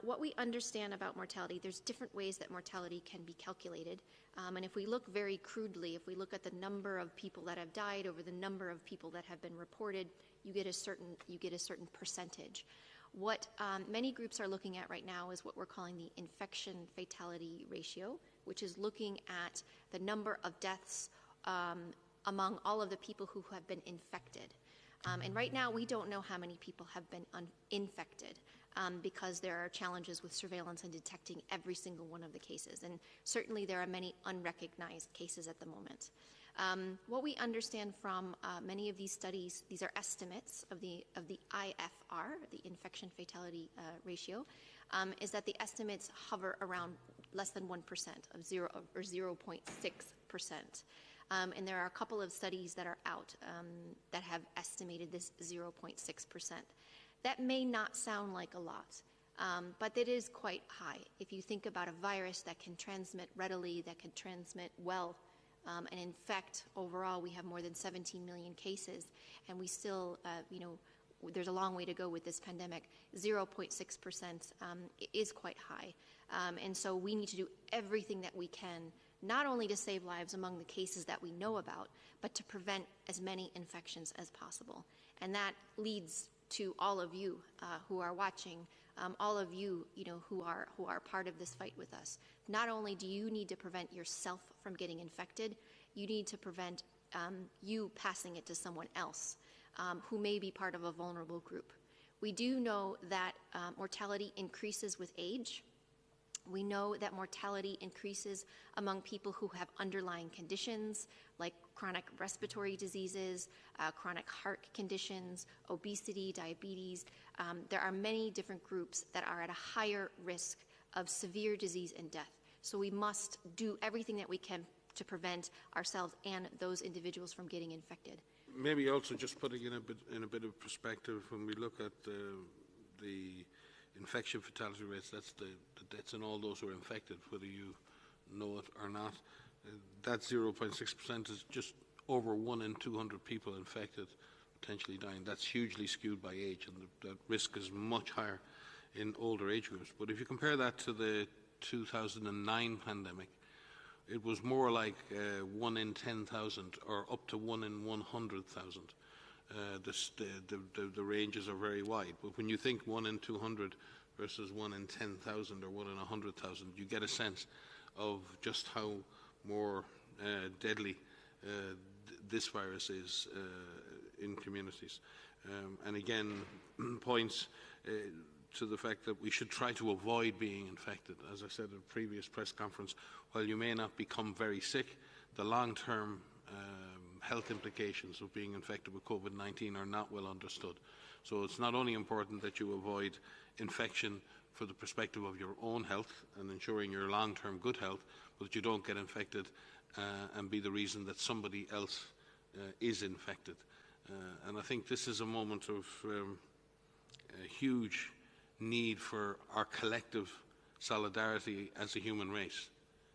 What we understand about mortality, there's different ways that mortality can be calculated. And if we look very crudely, if we look at the number of people that have died over the number of people that have been reported, you get a certain percentage. What many groups are looking at right now is what we're calling the infection fatality ratio, which is looking at the number of deaths among all of the people who have been infected. And right now, we don't know how many people have been infected because there are challenges with surveillance and detecting every single one of the cases. And certainly, there are many unrecognized cases at the moment. What we understand from many of these studies, these are estimates of the IFR, the infection fatality ratio, is that the estimates hover around less than 1% of 0.6%. And there are a couple of studies that are out that have estimated this 0.6%. That may not sound like a lot, but it is quite high. If you think about a virus that can transmit readily, that can transmit well, and in fact, overall, we have more than 17 million cases, and we still, there's a long way to go with this pandemic. 0.6% is quite high. And so we need to do everything that we can, not only to save lives among the cases that we know about, but to prevent as many infections as possible. And that leads to all of you who are watching, all of you, who are part of this fight with us. Not only do you need to prevent yourself from getting infected, you need to prevent you passing it to someone else who may be part of a vulnerable group. We do know that mortality increases with age. We know that mortality increases among people who have underlying conditions like chronic respiratory diseases, chronic heart conditions, obesity, diabetes. There are many different groups that are at a higher risk of severe disease and death. So we must do everything that we can to prevent ourselves and those individuals from getting infected. Maybe also just putting in a bit of perspective, when we look at the infection fatality rates, that's the deaths in all those who are infected, whether you know it or not. That 0.6% is just over 1 in 200 people infected potentially dying. That's hugely skewed by age, and the risk is much higher in older age groups. But if you compare that to the 2009 pandemic, it was more like 1 in 10,000 or up to 1 in 100,000. The ranges are very wide. But when you think 1 in 200 versus 1 in 10,000 or 1 in 100,000, you get a sense of just how more deadly this virus is in communities. And again, points to the fact that we should try to avoid being infected. As I said at a previous press conference, while you may not become very sick, the long-term health implications of being infected with COVID-19 are not well understood. So it's not only important that you avoid infection for the perspective of your own health and ensuring your long-term good health, but that you don't get infected and be the reason that somebody else is infected. And I think this is a moment of a huge need for our collective solidarity as a human race.